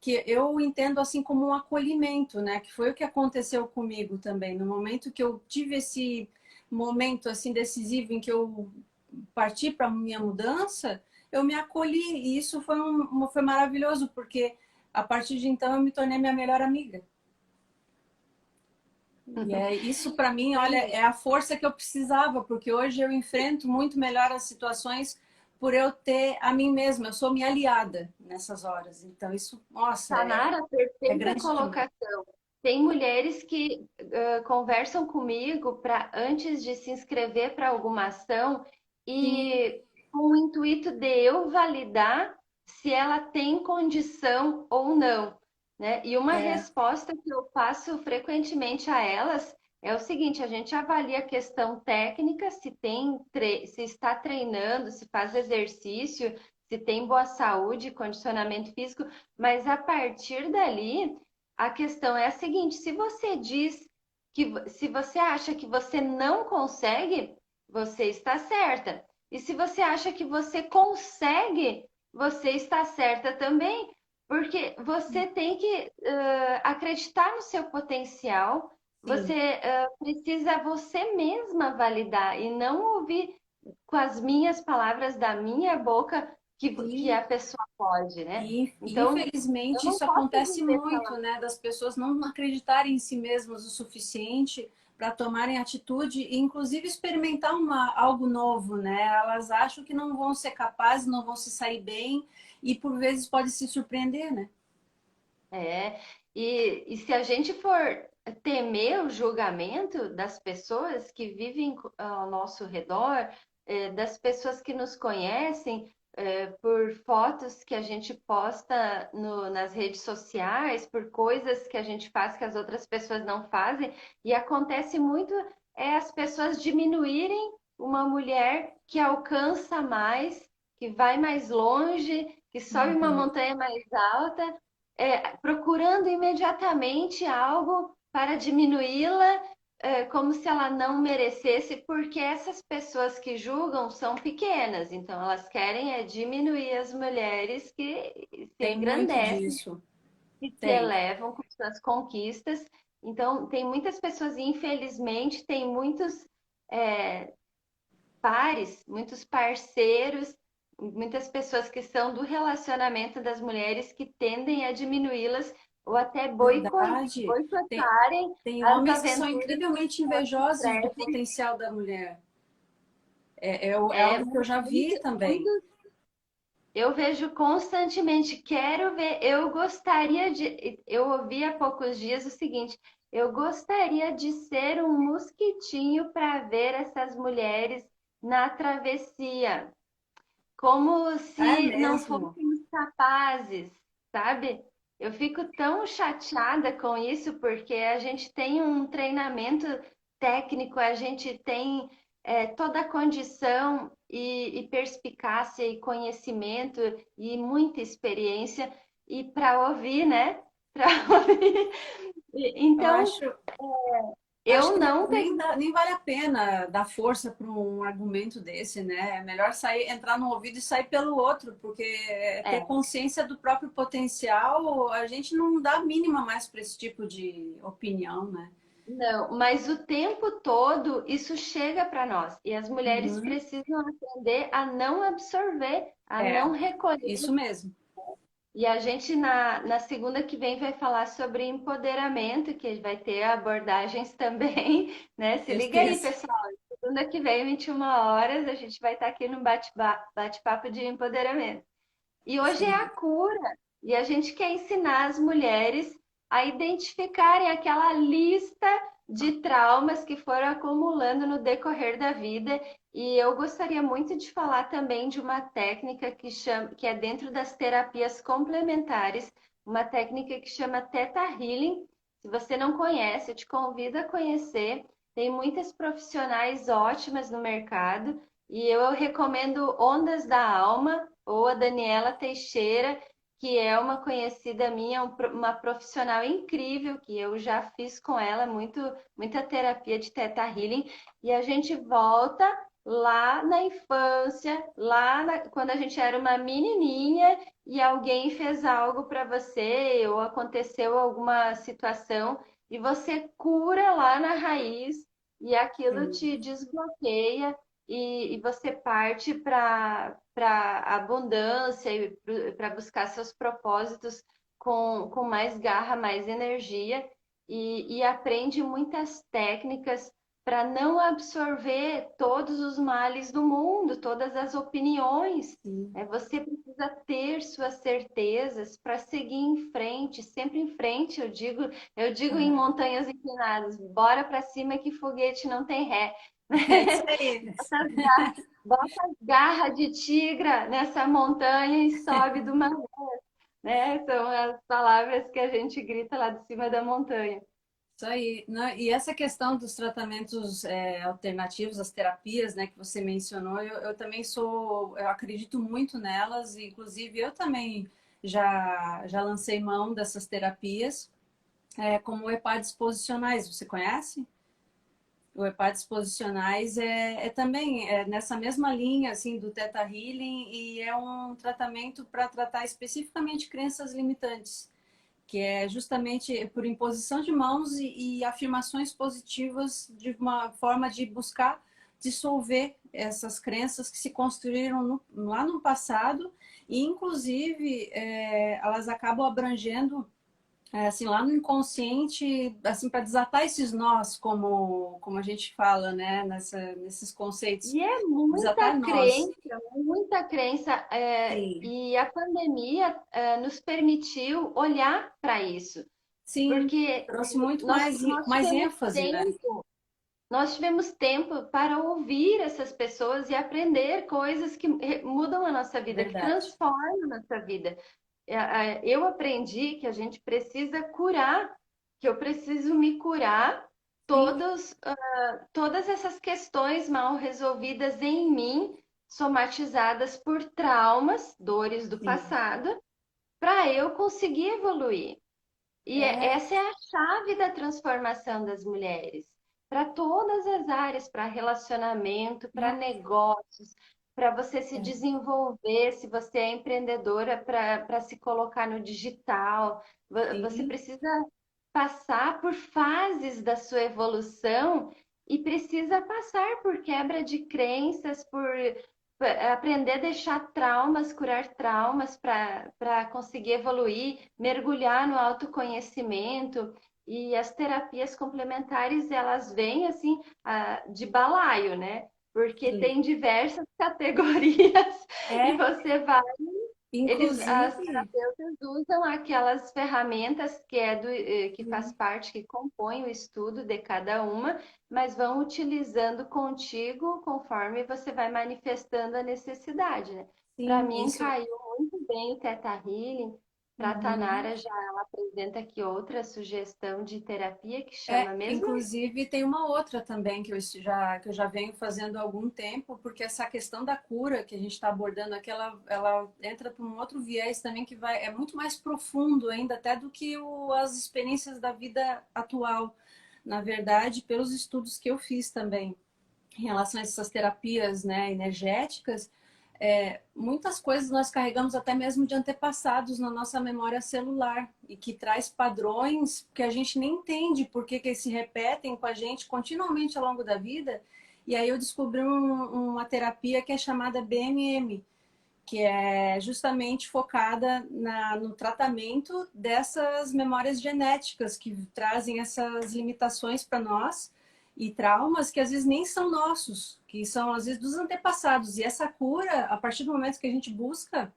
Speaker 2: que eu entendo assim como um acolhimento, né? Que foi o que aconteceu comigo também. No momento que eu tive esse momento assim decisivo em que eu parti para a minha mudança, eu me acolhi e isso foi maravilhoso porque a partir de então eu me tornei minha melhor amiga. E é isso para mim, olha,
Speaker 1: Sim,
Speaker 2: é a força que eu precisava, porque hoje eu enfrento muito melhor as situações por eu ter a mim mesma, eu sou minha aliada nessas horas. Então isso, nossa,
Speaker 1: Sanara,
Speaker 2: é
Speaker 1: perfeita
Speaker 2: grande demais.
Speaker 1: colocação. Tem mulheres que conversam comigo para antes de se inscrever para alguma ação
Speaker 2: Sim,
Speaker 1: e com o intuito de eu validar se ela tem condição ou não, né? E uma
Speaker 2: é,
Speaker 1: resposta que eu passo frequentemente a elas é o seguinte: a gente avalia a questão técnica, se tem, se está treinando, se faz exercício, se tem boa saúde, condicionamento físico, mas a partir dali, a questão é a seguinte: se você diz que se você acha que você não consegue, você está certa. E se você acha que você consegue, você está certa também, porque você tem que acreditar no seu potencial, você
Speaker 2: sim.
Speaker 1: precisa você mesma validar e não ouvir com as minhas palavras da minha boca que
Speaker 2: Sim.
Speaker 1: a pessoa pode, né?
Speaker 2: E
Speaker 1: Então, eu
Speaker 2: infelizmente
Speaker 1: não
Speaker 2: isso
Speaker 1: posso
Speaker 2: acontece
Speaker 1: viver
Speaker 2: muito,
Speaker 1: falando.
Speaker 2: né? Das pessoas não acreditarem em si mesmas o suficiente para tomarem atitude e inclusive experimentar algo novo, né? Elas acham que não vão ser capazes, não vão se sair bem e por vezes pode se surpreender, né?
Speaker 1: É, e se a gente for temer o julgamento das pessoas que vivem ao nosso redor, das pessoas que nos conhecem, por fotos que a gente posta nas redes sociais, por coisas que a gente faz que as outras pessoas não fazem, e acontece muito as pessoas diminuírem uma mulher que alcança mais, que vai mais longe, que sobe uma
Speaker 2: Uhum.
Speaker 1: montanha mais alta procurando imediatamente algo para diminuí-la, como se ela não merecesse, porque essas pessoas que julgam são pequenas, então elas querem diminuir as mulheres que se
Speaker 2: Tem muito
Speaker 1: engrandecem.
Speaker 2: disso.
Speaker 1: que se
Speaker 2: Tem.
Speaker 1: elevam com suas conquistas. Então, tem muitas pessoas, infelizmente, tem muitos é, pares, muitos parceiros, muitas pessoas que são do relacionamento das mulheres que tendem a diminuí-las ou até
Speaker 2: Verdade. Tem,
Speaker 1: boicotarem
Speaker 2: tem
Speaker 1: as
Speaker 2: homens que são
Speaker 1: aventuras
Speaker 2: incrivelmente
Speaker 1: que
Speaker 2: invejosos do
Speaker 1: crescem.
Speaker 2: potencial da mulher. É
Speaker 1: É
Speaker 2: algo que eu já vi também.
Speaker 1: muito, eu vejo constantemente, quero ver, eu gostaria de, eu ouvi há poucos dias o seguinte, eu gostaria de ser um mosquitinho para ver essas mulheres na travessia, como
Speaker 2: É
Speaker 1: se não
Speaker 2: mesmo.
Speaker 1: fôssemos capazes, sabe? Eu fico tão chateada com isso porque a gente tem um treinamento técnico, a gente tem toda a condição e perspicácia e conhecimento e muita experiência e para ouvir, né? Para ouvir.
Speaker 2: Eu
Speaker 1: Então,
Speaker 2: acho, acho
Speaker 1: eu
Speaker 2: que
Speaker 1: não
Speaker 2: nem,
Speaker 1: tenho.
Speaker 2: nem vale a pena dar força para um argumento desse, né? É melhor sair, entrar no ouvido e sair pelo outro, porque ter
Speaker 1: É,
Speaker 2: consciência do próprio potencial, a gente não dá a mínima mais para esse tipo de opinião, né?
Speaker 1: não, mas o tempo todo isso chega para nós e as mulheres
Speaker 2: Uhum.
Speaker 1: precisam aprender a não absorver, a não
Speaker 2: É,
Speaker 1: recolher.
Speaker 2: isso mesmo.
Speaker 1: E a gente na segunda que vem vai falar sobre empoderamento, que vai ter abordagens também, né? Se liga aí,
Speaker 2: Certeza.
Speaker 1: pessoal. Segunda que vem, 21 horas, a gente vai estar aqui no bate-papo de empoderamento. E hoje é a
Speaker 2: Sim.
Speaker 1: cura. E a gente quer ensinar as mulheres a identificarem aquela lista de traumas que foram acumulando no decorrer da vida. E eu gostaria muito de falar também de uma técnica que é dentro das terapias complementares, uma técnica que chama Theta Healing. Se você não conhece, eu te convido a conhecer. Tem muitas profissionais ótimas no mercado e eu recomendo Ondas da Alma ou a Daniela Teixeira, que é uma conhecida minha, uma profissional incrível, que eu já fiz com ela muita terapia de Theta Healing, e a gente volta lá na infância, quando a gente era uma menininha e alguém fez algo para você ou aconteceu alguma situação e você cura lá na raiz e aquilo
Speaker 2: Sim.
Speaker 1: te desbloqueia e você parte para abundância e para buscar seus propósitos com mais garra, mais energia e aprende muitas técnicas para não absorver todos os males do mundo, todas as opiniões.
Speaker 2: Sim.
Speaker 1: Você precisa ter suas certezas para seguir em frente, sempre em frente, eu digo em
Speaker 2: Aham.
Speaker 1: montanhas inclinadas, bora para cima que foguete não tem ré.
Speaker 2: É isso aí.
Speaker 1: Bota as garras de tigra nessa montanha e sobe de uma vez, né? São as palavras que a gente grita lá de cima da montanha.
Speaker 2: Isso aí, né? E essa questão dos tratamentos alternativos, as terapias, né, que você mencionou, eu também eu acredito muito nelas, inclusive eu também já lancei mão dessas terapias, como EPADs posicionais, você conhece? O EPADs posicionais é também nessa mesma linha assim do Theta Healing e é um tratamento para tratar especificamente crenças limitantes, que é justamente por imposição de mãos e afirmações positivas de uma forma de buscar dissolver essas crenças que se construíram lá no passado e inclusive elas acabam abrangendo assim lá no inconsciente assim para desatar esses nós como a gente fala né nesses conceitos
Speaker 1: E é
Speaker 2: desatar nós.
Speaker 1: muita crença,
Speaker 2: Sim,
Speaker 1: e a pandemia nos permitiu olhar para isso,
Speaker 2: sim,
Speaker 1: porque
Speaker 2: trouxe muito
Speaker 1: nós, nós
Speaker 2: mais
Speaker 1: tivemos
Speaker 2: ênfase, né?
Speaker 1: tempo, nós tivemos tempo para ouvir essas pessoas e aprender coisas que mudam a nossa vida, que
Speaker 2: Verdade.
Speaker 1: transformam a nossa vida. Eu aprendi que a gente precisa curar, que eu preciso me curar
Speaker 2: Sim,
Speaker 1: todas essas questões mal resolvidas em mim, somatizadas por traumas, dores do
Speaker 2: sim.
Speaker 1: passado, para eu conseguir evoluir. E
Speaker 2: É,
Speaker 1: essa é a chave da transformação das mulheres, para todas as áreas, para relacionamento, para negócios, para você se
Speaker 2: É.
Speaker 1: desenvolver, se você é empreendedora, para se colocar no digital. Você
Speaker 2: Sim,
Speaker 1: precisa passar por fases da sua evolução e precisa passar por quebra de crenças, por aprender a deixar traumas, curar traumas para conseguir evoluir, mergulhar no autoconhecimento. E as terapias complementares, elas vêm assim, de balaio, né? Porque
Speaker 2: sim.
Speaker 1: tem diversas categorias e
Speaker 2: É,
Speaker 1: você vai as
Speaker 2: inclusive,
Speaker 1: terapeutas usam aquelas ferramentas que que faz parte, que compõem o estudo de cada uma, mas vão utilizando contigo conforme você vai manifestando a necessidade, né? Para
Speaker 2: sim,
Speaker 1: mim
Speaker 2: isso.
Speaker 1: caiu muito bem o Theta Healing. Para a
Speaker 2: Uhum.
Speaker 1: Tanara já ela apresenta aqui outra sugestão de terapia que
Speaker 2: É,
Speaker 1: chama mesmo.
Speaker 2: inclusive tem uma outra também que eu já venho fazendo há algum tempo, porque essa questão da cura que a gente está abordando aqui, ela entra para um outro viés também que é muito mais profundo ainda até do que as experiências da vida atual. Na verdade, pelos estudos que eu fiz também em relação a essas terapias, né, energéticas, muitas coisas nós carregamos até mesmo de antepassados na nossa memória celular e que traz padrões que a gente nem entende por que se repetem com a gente continuamente ao longo da vida. E aí eu descobri uma terapia que é chamada BMM, que é justamente focada no tratamento dessas memórias genéticas que trazem essas limitações para nós e traumas que às vezes nem são nossos, que são às vezes dos antepassados. E essa cura, a partir do momento que a gente busca,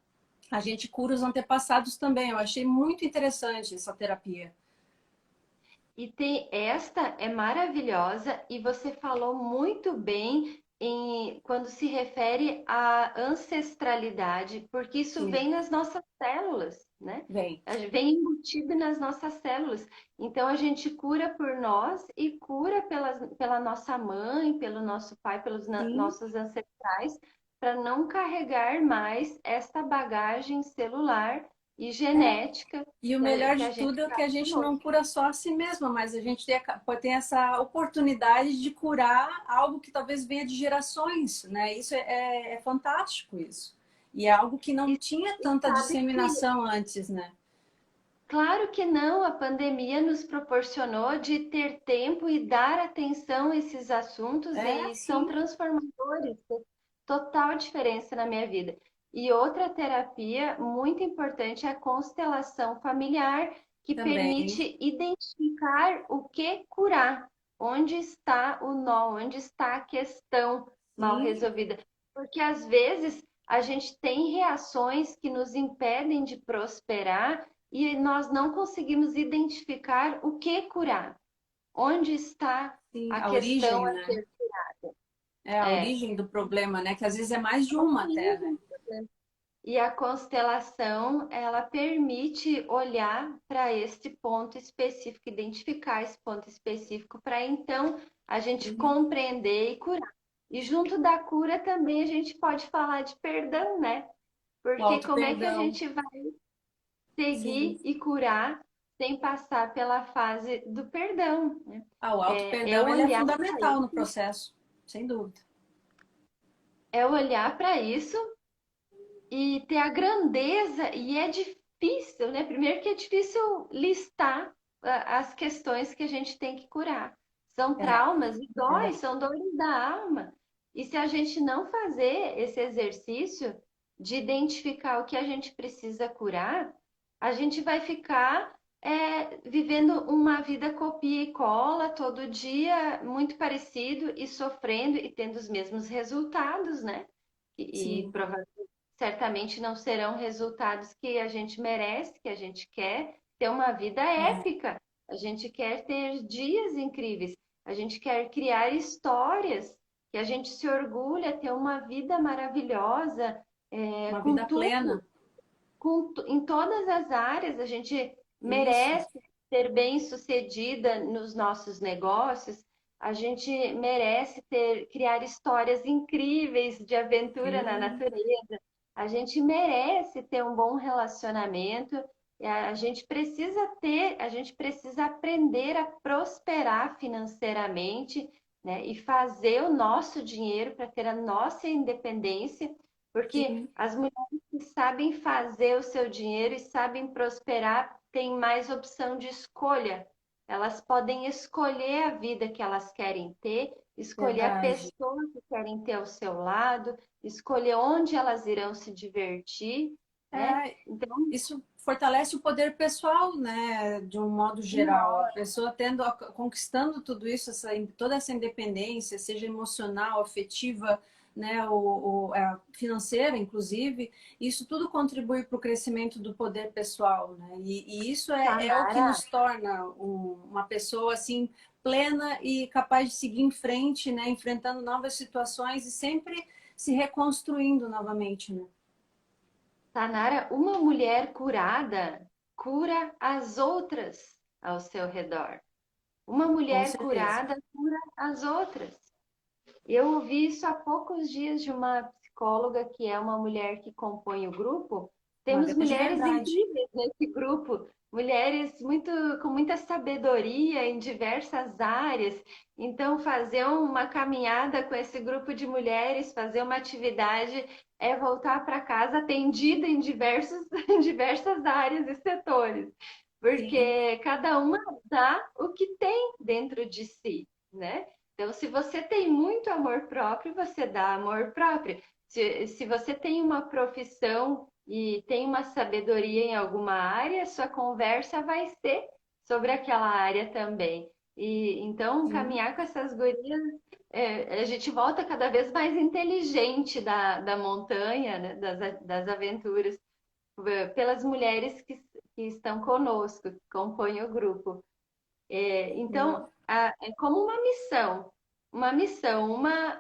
Speaker 2: a gente cura os antepassados também. Eu achei muito interessante essa terapia.
Speaker 1: E tem esta é maravilhosa e você falou muito bem quando se refere à ancestralidade, porque isso
Speaker 2: Sim,
Speaker 1: vem nas nossas células, né?
Speaker 2: bem.
Speaker 1: Vem embutido nas nossas células. Então a gente cura por nós e cura pela nossa mãe, pelo nosso pai, pelos
Speaker 2: Sim.
Speaker 1: nossos ancestrais, para não carregar mais essa bagagem celular e
Speaker 2: É.
Speaker 1: genética
Speaker 2: E o
Speaker 1: que
Speaker 2: melhor
Speaker 1: que a
Speaker 2: de
Speaker 1: gente
Speaker 2: tudo é que
Speaker 1: traz
Speaker 2: a gente não
Speaker 1: conosco.
Speaker 2: cura só a si mesma, mas a gente tem essa oportunidade de curar algo que talvez venha de gerações, né? Isso é fantástico isso. E é algo que não
Speaker 1: E,
Speaker 2: tinha
Speaker 1: e
Speaker 2: tanta
Speaker 1: sabe que,
Speaker 2: disseminação antes, né?
Speaker 1: claro que não, a pandemia nos proporcionou de ter tempo e dar atenção a esses assuntos
Speaker 2: É,
Speaker 1: e são
Speaker 2: sim,
Speaker 1: transformadores, fez total diferença na minha vida. E outra terapia muito importante é a constelação familiar, que
Speaker 2: também.
Speaker 1: permite identificar o que curar, onde está o nó, onde está a questão mal
Speaker 2: Sim,
Speaker 1: resolvida. Porque às vezes a gente tem reações que nos impedem de prosperar e nós não conseguimos identificar o que curar, onde está
Speaker 2: sim.
Speaker 1: a
Speaker 2: A
Speaker 1: questão
Speaker 2: origem,
Speaker 1: a
Speaker 2: né?
Speaker 1: ser curada.
Speaker 2: É a
Speaker 1: É,
Speaker 2: origem do problema, né? Que às vezes é mais de
Speaker 1: a
Speaker 2: uma até, né?
Speaker 1: origem. E a constelação, ela permite olhar para este ponto específico, identificar esse ponto específico, para então a gente
Speaker 2: Sim.
Speaker 1: compreender e curar. E junto da cura também a gente pode falar de perdão, né?
Speaker 2: O
Speaker 1: Porque como é que a
Speaker 2: auto-perdão.
Speaker 1: gente vai
Speaker 2: Sim.
Speaker 1: seguir e curar sem passar pela fase do perdão, né?
Speaker 2: Ah, o
Speaker 1: É
Speaker 2: auto-perdão, ele é
Speaker 1: olhar para
Speaker 2: fundamental no
Speaker 1: isso,
Speaker 2: processo, sem dúvida.
Speaker 1: e ter a grandeza, e é difícil, né? Primeiro que é difícil listar as questões que a gente tem que curar. São
Speaker 2: É,
Speaker 1: traumas e dói,
Speaker 2: verdade.
Speaker 1: são dores da alma. E se a gente não fazer esse exercício de identificar o que a gente precisa curar, a gente vai ficar vivendo uma vida copia e cola todo dia, muito parecido e sofrendo e tendo os mesmos resultados, né? E
Speaker 2: Sim.
Speaker 1: certamente não serão resultados que a gente merece, que a gente quer ter uma vida épica, a gente quer ter dias incríveis, a gente quer criar histórias que a gente se orgulha, ter uma vida maravilhosa,
Speaker 2: Uma
Speaker 1: com
Speaker 2: vida
Speaker 1: tudo,
Speaker 2: plena.
Speaker 1: em todas as áreas, a gente
Speaker 2: Isso.
Speaker 1: merece ser bem-sucedida nos nossos negócios, a gente merece criar histórias incríveis de aventura na
Speaker 2: Sim.
Speaker 1: natureza, a gente merece ter um bom relacionamento, e a gente precisa ter, a gente precisa aprender a prosperar financeiramente né? E fazer o nosso dinheiro para ter a nossa independência, porque
Speaker 2: Sim.
Speaker 1: as mulheres que sabem fazer o seu dinheiro e sabem prosperar têm mais opção de escolha. Elas podem escolher a vida que elas querem ter, escolher a
Speaker 2: Verdade.
Speaker 1: pessoa que querem ter ao seu lado, escolher onde elas irão se divertir, né?
Speaker 2: É,
Speaker 1: Então,
Speaker 2: isso fortalece o poder pessoal, né, de um modo geral. A pessoa tendo, conquistando tudo isso, toda essa independência, seja emocional, afetiva, né, financeira, inclusive, isso tudo contribui para o crescimento do poder pessoal, né? E isso é o que
Speaker 1: Tanara,
Speaker 2: nos torna uma pessoa assim plena e capaz de seguir em frente, né, enfrentando novas situações e sempre se reconstruindo novamente, né?
Speaker 1: Tanara, uma mulher curada cura as outras ao seu redor. Uma
Speaker 2: Com
Speaker 1: mulher
Speaker 2: certeza.
Speaker 1: curada cura as outras. Eu ouvi isso há poucos dias de uma psicóloga que é uma mulher que compõe o grupo.
Speaker 2: Uma
Speaker 1: Temos
Speaker 2: grande
Speaker 1: mulheres
Speaker 2: verdade.
Speaker 1: incríveis nesse grupo, mulheres com muita sabedoria em diversas áreas. Então, fazer uma caminhada com esse grupo de mulheres, fazer uma atividade, é voltar para casa atendida em em diversas áreas e setores,
Speaker 2: Sim,
Speaker 1: porque cada uma dá o que tem dentro de si, né? Então, se você tem muito amor próprio, você dá amor próprio. Se você tem uma profissão e tem uma sabedoria em alguma área, sua conversa vai ser sobre aquela área também. E então,
Speaker 2: sim.
Speaker 1: caminhar com essas gurias, a gente volta cada vez mais inteligente da montanha, né, das aventuras, pelas mulheres que estão conosco, que compõem o grupo.
Speaker 2: Sim.
Speaker 1: Então, é como uma missão,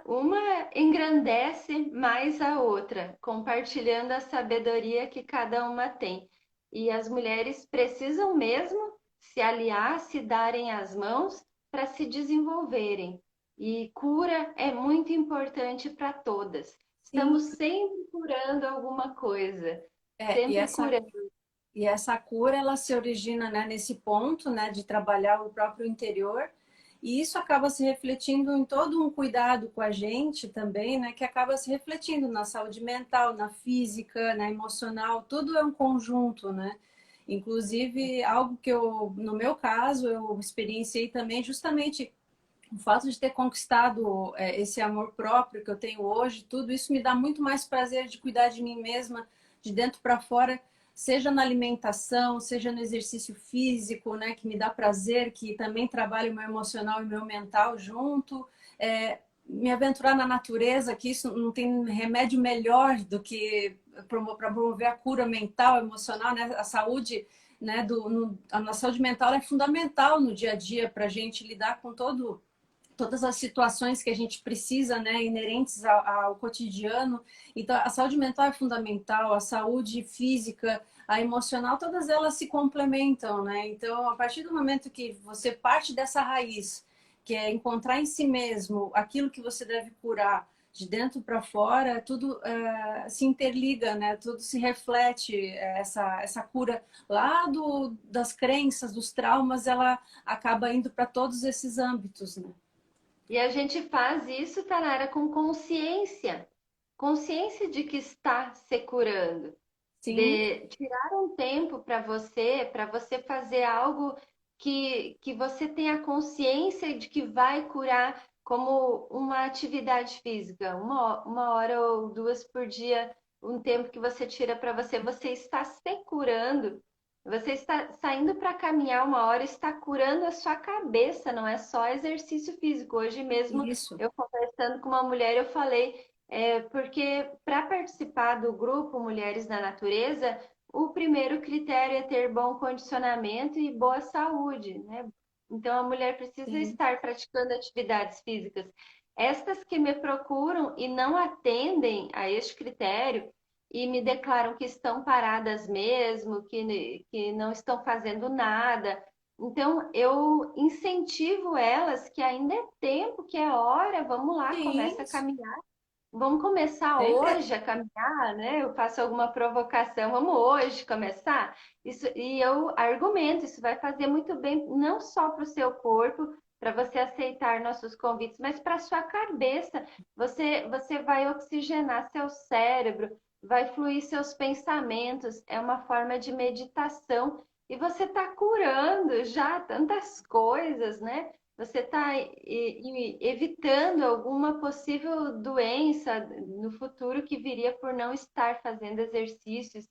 Speaker 1: uma engrandece mais a outra, compartilhando a sabedoria que cada uma tem. E as mulheres precisam mesmo se aliar, se darem as mãos para se desenvolverem. E cura é muito importante para todas. Estamos
Speaker 2: Sim.
Speaker 1: sempre curando alguma coisa,
Speaker 2: É,
Speaker 1: sempre curando.
Speaker 2: e essa cura, ela se origina, né, nesse ponto, né, de trabalhar o próprio interior, e isso acaba se refletindo em todo um cuidado com a gente também, né, que acaba se refletindo na saúde mental, na física, na emocional, tudo é um conjunto, né? Inclusive, algo que eu, no meu caso, eu experienciei também justamente o fato de ter conquistado esse amor próprio que eu tenho hoje, tudo isso me dá muito mais prazer de cuidar de mim mesma, de dentro para fora, seja na alimentação, seja no exercício físico, né, que me dá prazer, que também trabalha o meu emocional e o meu mental junto. Me aventurar na natureza, que isso não tem remédio melhor do que para promover a cura mental, emocional, né, a saúde. Né, a saúde mental é fundamental no dia a dia para a gente lidar com todas as situações que a gente precisa, né, inerentes ao cotidiano. Então, a saúde mental é fundamental, a saúde física, a emocional, todas elas se complementam, né? Então, a partir do momento que você parte dessa raiz, que é encontrar em si mesmo aquilo que você deve curar de dentro para fora, tudo se interliga, né? Tudo se reflete, essa cura lá das crenças, dos traumas, ela acaba indo para todos esses âmbitos, né?
Speaker 1: E a gente faz isso, Tanara, com consciência, consciência de que está se curando,
Speaker 2: Sim,
Speaker 1: de tirar um tempo para você fazer algo que você tenha consciência de que vai curar, como uma atividade física, uma hora ou duas por dia, um tempo que você tira para você, você está se curando. Você está saindo para caminhar uma hora, está curando a sua cabeça, não é só exercício físico. Hoje mesmo,
Speaker 2: isso.
Speaker 1: eu conversando com uma mulher, eu falei, porque para participar do grupo Mulheres na Natureza, o primeiro critério é ter bom condicionamento e boa saúde, né? Então, a mulher precisa
Speaker 2: Sim,
Speaker 1: estar praticando atividades físicas. Estas que me procuram e não atendem a este critério, e me declaram que estão paradas mesmo, que não estão fazendo nada. Então, eu incentivo elas que ainda é tempo, que é hora, vamos lá,
Speaker 2: sim,
Speaker 1: começa a caminhar. Vamos começar
Speaker 2: sempre.
Speaker 1: hoje a caminhar, né? Eu faço alguma provocação, vamos hoje começar? Isso, e eu argumento, isso vai fazer muito bem, não só para o seu corpo, para você aceitar nossos convites, mas para sua cabeça, você vai oxigenar seu cérebro, vai fluir seus pensamentos, é uma forma de meditação e você está curando já tantas coisas, né? Você está evitando alguma possível doença no futuro que viria por não estar fazendo exercícios.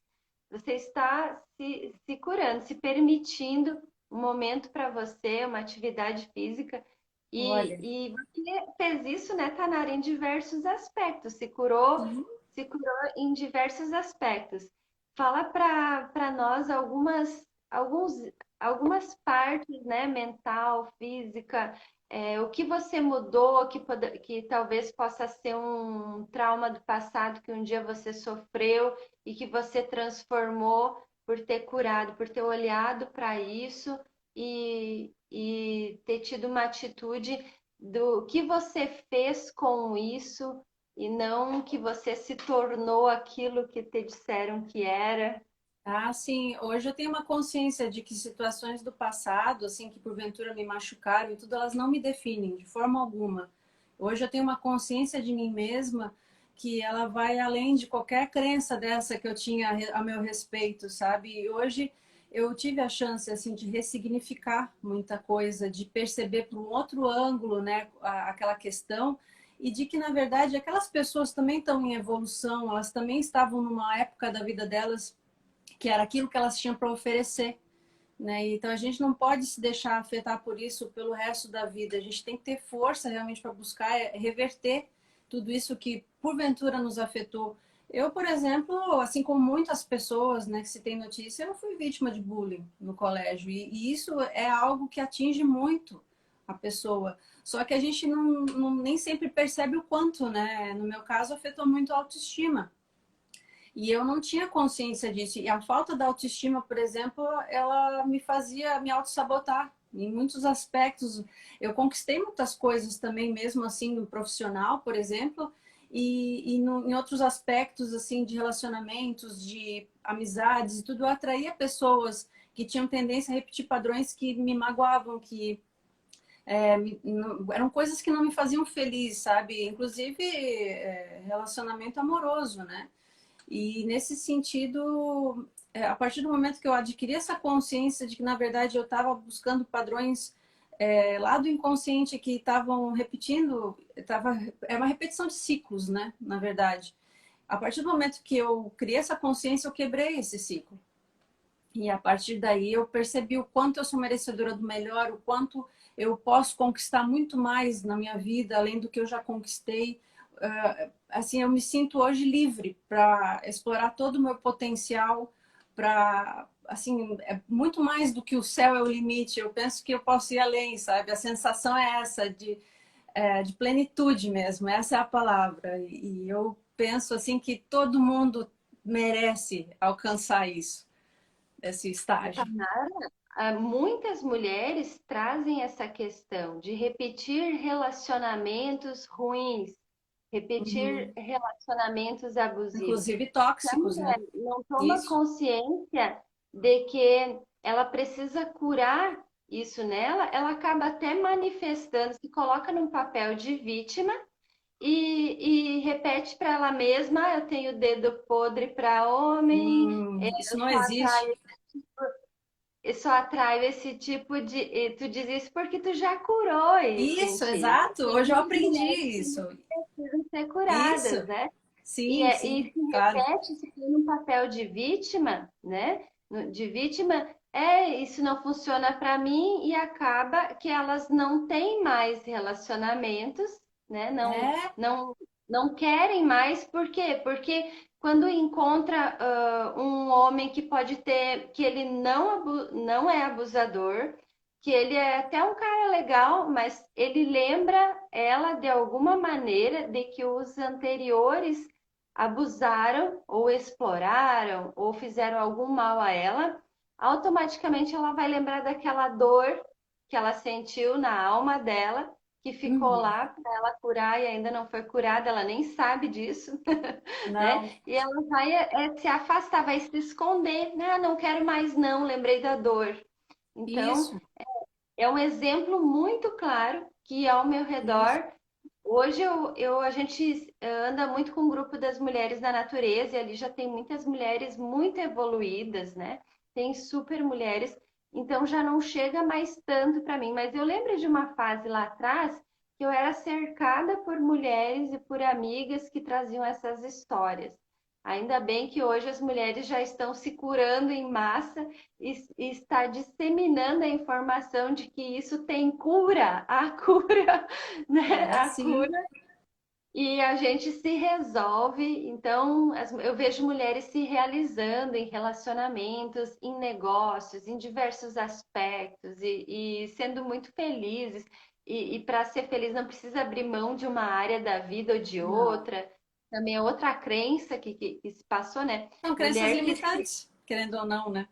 Speaker 1: Você está se curando, se permitindo um momento para você, uma atividade física.
Speaker 2: Olha,
Speaker 1: E você fez isso, né, Tanara, em diversos aspectos,
Speaker 2: sim.
Speaker 1: se curou em diversos aspectos. Fala para nós alguns, algumas partes, né, mental, física, o que você mudou, que talvez possa ser um trauma do passado que um dia você sofreu e que você transformou por ter curado, por ter olhado para isso e ter tido uma atitude do que você fez com isso e não que você se tornou aquilo que te disseram que era.
Speaker 2: Ah, sim. Hoje eu tenho uma consciência de que situações do passado, assim, que porventura me machucaram e tudo, elas não me definem de forma alguma. Hoje eu tenho uma consciência de mim mesma que ela vai além de qualquer crença dessa que eu tinha a meu respeito, sabe? E hoje eu tive a chance, assim, de ressignificar muita coisa, de perceber por um outro ângulo, né, aquela questão e de que, na verdade, aquelas pessoas também estão em evolução, elas também estavam numa época da vida delas que era aquilo que elas tinham para oferecer, né? Então a gente não pode se deixar afetar por isso pelo resto da vida. A gente tem que ter força realmente para buscar reverter tudo isso que porventura nos afetou. Eu, por exemplo, assim como muitas pessoas, né, que se tem notícia, eu fui vítima de bullying no colégio e isso é algo que atinge muito a pessoa. Só que a gente nem sempre percebe o quanto, né? No meu caso, afetou muito a autoestima. E eu não tinha consciência disso. E a falta da autoestima, por exemplo, ela me fazia me auto-sabotar em muitos aspectos. Eu conquistei muitas coisas também, mesmo assim, no profissional, por exemplo, em outros aspectos, assim, de relacionamentos, de amizades e tudo, eu atraía pessoas que tinham tendência a repetir padrões que me magoavam, que eram coisas que não me faziam feliz, sabe? Inclusive, relacionamento amoroso, né? E nesse sentido, a partir do momento que eu adquiri essa consciência de que, na verdade, eu estava buscando padrões lá do inconsciente que estavam repetindo, é uma repetição de ciclos, né? Na verdade. A partir do momento que eu criei essa consciência, eu quebrei esse ciclo. E a partir daí eu percebi o quanto eu sou merecedora do melhor, o quanto eu posso conquistar muito mais na minha vida, além do que eu já conquistei. Assim, eu me sinto hoje livre para explorar todo o meu potencial, para assim, é muito mais do que o céu é o limite. Eu penso que eu posso ir além, sabe? A sensação é essa de plenitude mesmo, essa é a palavra. E eu penso assim que todo mundo merece alcançar isso, esse estágio.
Speaker 1: Muitas mulheres trazem essa questão de repetir relacionamentos ruins, repetir
Speaker 2: Uhum.
Speaker 1: relacionamentos abusivos.
Speaker 2: Inclusive
Speaker 1: Se a
Speaker 2: tóxicos, né?
Speaker 1: mulher não toma
Speaker 2: Isso.
Speaker 1: consciência de que ela precisa curar isso nela, ela acaba até manifestando, se coloca num papel de vítima e repete para ela mesma: "Ah, eu tenho dedo podre para homem,
Speaker 2: Isso
Speaker 1: eu
Speaker 2: não
Speaker 1: só
Speaker 2: existe.
Speaker 1: atraio eu só atraio esse tipo de. E tu diz isso porque tu já curou isso em
Speaker 2: Isso,
Speaker 1: ti.
Speaker 2: exato.
Speaker 1: Tem
Speaker 2: Hoje eu
Speaker 1: muitas
Speaker 2: aprendi
Speaker 1: mulheres que
Speaker 2: isso.
Speaker 1: precisam ser curadas,
Speaker 2: Isso.
Speaker 1: né?
Speaker 2: Sim,
Speaker 1: E
Speaker 2: sim,
Speaker 1: se
Speaker 2: claro.
Speaker 1: repete, se tem um papel de vítima, né? De vítima, isso não funciona para mim e acaba que elas não têm mais relacionamentos, né?
Speaker 2: É,
Speaker 1: Não querem mais, por quê? Porque quando encontra um homem que pode ter, que ele não é abusador, que ele é até um cara legal, mas ele lembra ela de alguma maneira de que os anteriores abusaram ou exploraram ou fizeram algum mal a ela, automaticamente ela vai lembrar daquela dor que ela sentiu na alma dela, que ficou
Speaker 2: uhum.
Speaker 1: lá para ela curar e ainda não foi curada, ela nem sabe disso, né?
Speaker 2: Não,
Speaker 1: E ela vai se afastar, vai se esconder, né? Ah, não quero mais não, lembrei da dor. Então,
Speaker 2: isso.
Speaker 1: é um exemplo muito claro que ao meu
Speaker 2: Isso.
Speaker 1: redor, hoje a gente anda muito com o grupo das mulheres da natureza e ali já tem muitas mulheres muito evoluídas, né? Tem super mulheres, então já não chega mais tanto para mim. Mas eu lembro de uma fase lá atrás que eu era cercada por mulheres e por amigas que traziam essas histórias. Ainda bem que hoje as mulheres já estão se curando em massa e está disseminando a informação de que isso tem cura, a cura, né?
Speaker 2: É,
Speaker 1: A
Speaker 2: sim.
Speaker 1: cura e a gente se resolve. Então, eu vejo mulheres se realizando em relacionamentos, em negócios, em diversos aspectos e sendo muito felizes. E para ser feliz não precisa abrir mão de uma área da vida ou de
Speaker 2: Não.
Speaker 1: outra. Também é outra crença que se passou, né?
Speaker 2: São crenças
Speaker 1: Mulher que
Speaker 2: limitantes, querendo ou não, né?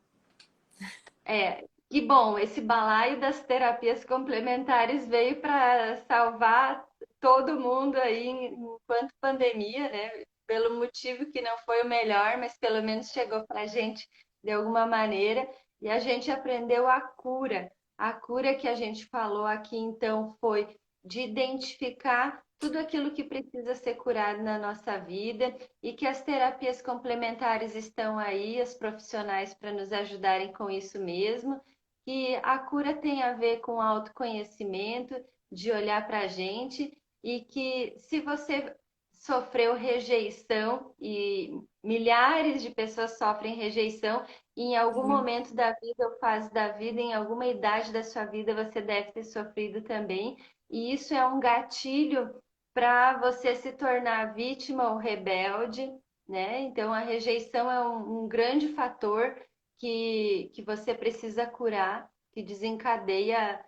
Speaker 1: que bom, esse balaio das terapias complementares veio para salvar todo mundo aí enquanto pandemia, né? Pelo motivo que não foi o melhor, mas pelo menos chegou para a gente de alguma maneira e a gente aprendeu a cura. A cura que a gente falou aqui, então, foi de identificar tudo aquilo que precisa ser curado na nossa vida e que as terapias complementares estão aí, as profissionais, para nos ajudarem com isso mesmo, que a cura tem a ver com autoconhecimento, de olhar para a gente, e que se você sofreu rejeição, e milhares de pessoas sofrem rejeição, e em algum
Speaker 2: Sim.
Speaker 1: momento da vida ou fase da vida, em alguma idade da sua vida, você deve ter sofrido também, e isso é um gatilho para você se tornar vítima ou rebelde, né? Então, a rejeição é um grande fator que você precisa curar, que desencadeia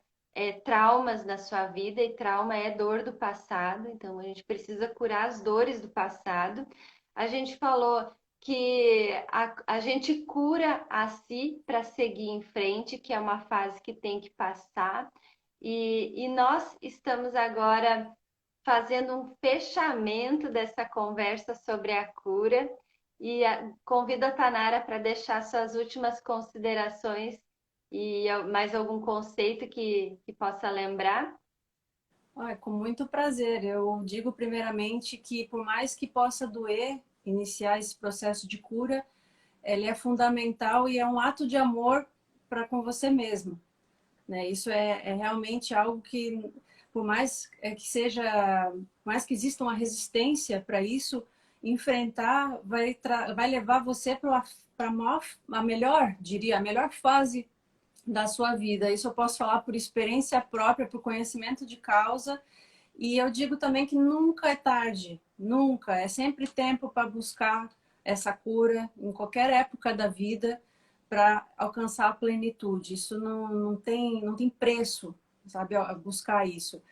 Speaker 1: traumas na sua vida, e trauma é dor do passado, então a gente precisa curar as dores do passado. A gente falou que a gente cura a si para seguir em frente, que é uma fase que tem que passar, e nós estamos agora fazendo um fechamento dessa conversa sobre a cura. E convido a Tanara para deixar suas últimas considerações e mais algum conceito que possa lembrar.
Speaker 2: Olha, com muito prazer. Eu digo primeiramente que por mais que possa doer iniciar esse processo de cura, ele é fundamental e é um ato de amor para com você mesmo, né? Isso é realmente algo que, por mais que seja, por mais que exista uma resistência para isso, enfrentar vai levar você para a melhor, diria, a melhor fase da sua vida. Isso eu posso falar por experiência própria, por conhecimento de causa. E eu digo também que nunca é tarde, nunca. É sempre tempo para buscar essa cura em qualquer época da vida para alcançar a plenitude. Isso não tem preço, sabe, buscar isso.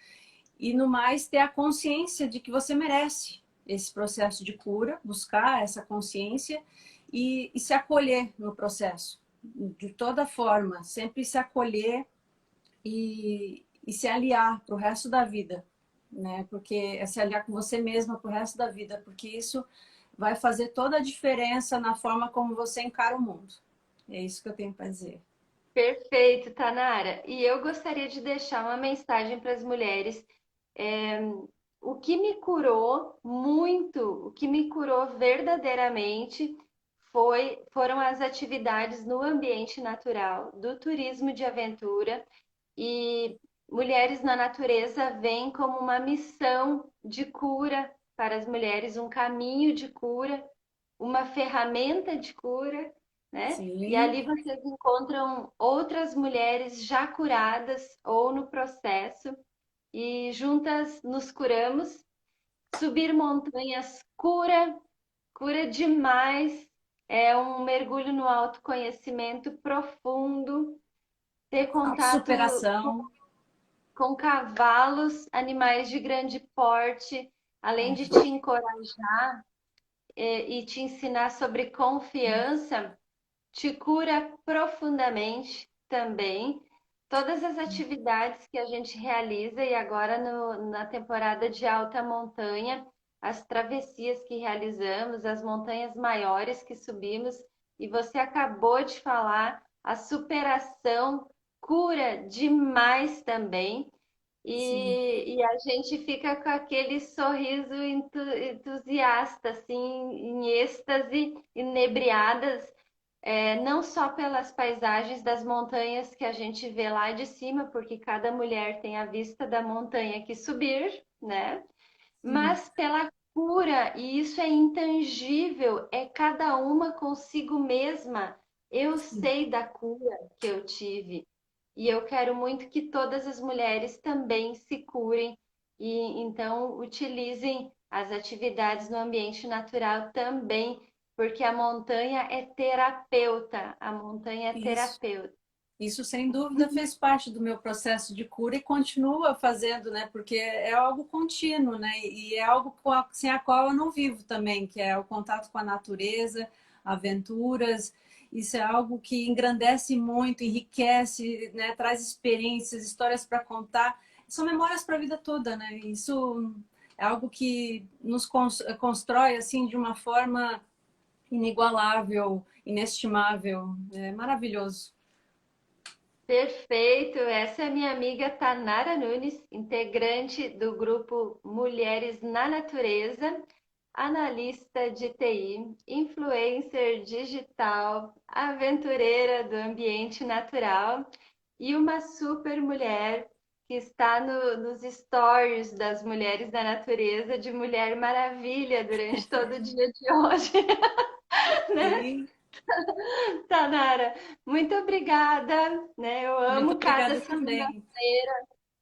Speaker 2: E no mais, ter a consciência de que você merece esse processo de cura, buscar essa consciência e se acolher no processo, de toda forma, sempre se acolher e se aliar para o resto da vida, né? Porque é se aliar com você mesma para o resto da vida, porque isso vai fazer toda a diferença na forma como você encara o mundo. É isso que eu tenho para dizer.
Speaker 1: Perfeito, Tanara. E eu gostaria de deixar uma mensagem para as mulheres. É, o que me curou muito, o que me curou verdadeiramente foram as atividades no ambiente natural, do turismo de aventura. E Mulheres na Natureza vem como uma missão de cura para as mulheres, um caminho de cura, uma ferramenta de cura, né? E
Speaker 2: Sim,
Speaker 1: ali vocês encontram outras mulheres já curadas ou no processo, e juntas nos curamos. Subir montanhas cura, cura demais. É um mergulho no autoconhecimento profundo, ter contato
Speaker 2: autossuperação.
Speaker 1: com cavalos, animais de grande porte, além de te encorajar e te ensinar sobre confiança, te cura profundamente também. Todas as atividades que a gente realiza, e agora na temporada de alta montanha, as travessias que realizamos, as montanhas maiores que subimos, e você acabou de falar, a superação cura demais também.
Speaker 2: Sim.
Speaker 1: E a gente fica com aquele sorriso entusiasta, assim, em êxtase, inebriadas, não só pelas paisagens das montanhas que a gente vê lá de cima, porque cada mulher tem a vista da montanha que subir, né?
Speaker 2: Sim.
Speaker 1: Mas pela cura, e isso é intangível, é cada uma consigo mesma. Eu
Speaker 2: Sim.
Speaker 1: sei da cura que eu tive. E eu quero muito que todas as mulheres também se curem e então utilizem as atividades no ambiente natural também, porque a montanha é terapeuta, a montanha é
Speaker 2: Isso.
Speaker 1: terapeuta.
Speaker 2: Isso, sem dúvida, fez parte do meu processo de cura e continua fazendo, né? Porque é algo contínuo, né? E é algo sem a qual eu não vivo também, que é o contato com a natureza, aventuras. Isso é algo que engrandece muito, enriquece, né? Traz experiências, histórias para contar. São memórias para a vida toda, né? Isso é algo que nos constrói assim de uma forma inigualável, inestimável. É maravilhoso.
Speaker 1: Perfeito, essa é a minha amiga Tanara Nunes, integrante do grupo Mulheres na Natureza, analista de TI, influencer digital, aventureira do ambiente natural e uma super mulher que está nos stories das Mulheres da Natureza de Mulher Maravilha durante todo o dia de hoje, né?
Speaker 2: Sim.
Speaker 1: Tanara, muito obrigada, né? Eu
Speaker 2: Muito
Speaker 1: amo cada
Speaker 2: obrigada
Speaker 1: segunda,
Speaker 2: também.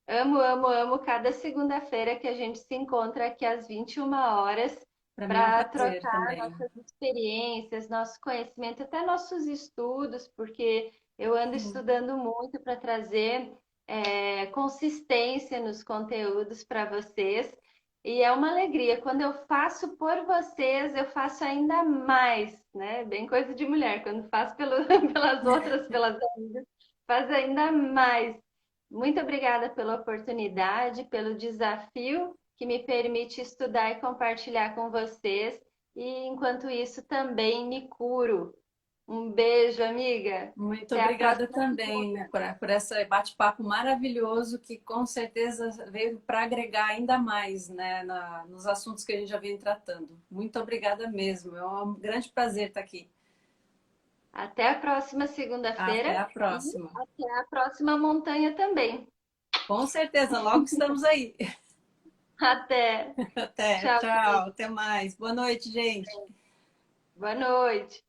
Speaker 1: amo, amo, amo cada segunda-feira que a gente se encontra aqui às 21 horas
Speaker 2: Para mim é um
Speaker 1: para
Speaker 2: prazer
Speaker 1: trocar
Speaker 2: também.
Speaker 1: nossas experiências, nosso conhecimento, até nossos estudos, porque eu ando
Speaker 2: Sim.
Speaker 1: estudando muito para trazer consistência nos conteúdos para vocês. E é uma alegria. Quando eu faço por vocês, eu faço ainda mais, né? Bem coisa de mulher. Quando faço pelas outras, pelas amigas, faz ainda mais. Muito obrigada pela oportunidade, pelo desafio que me permite estudar e compartilhar com vocês. E enquanto isso, também me curo. Um beijo, amiga.
Speaker 2: Muito
Speaker 1: Até a
Speaker 2: obrigada
Speaker 1: próxima
Speaker 2: também, né,
Speaker 1: segunda.
Speaker 2: por esse bate-papo maravilhoso que com certeza veio para agregar ainda mais, né, nos assuntos que a gente já vem tratando. Muito obrigada mesmo. É um grande prazer estar aqui.
Speaker 1: Até a próxima
Speaker 2: Até
Speaker 1: segunda-feira
Speaker 2: a
Speaker 1: e
Speaker 2: próxima.
Speaker 1: até a próxima montanha também.
Speaker 2: Com certeza, logo estamos aí.
Speaker 1: Até.
Speaker 2: Até,
Speaker 1: Tchau,
Speaker 2: tchau, até mais. Boa noite, gente.
Speaker 1: boa noite.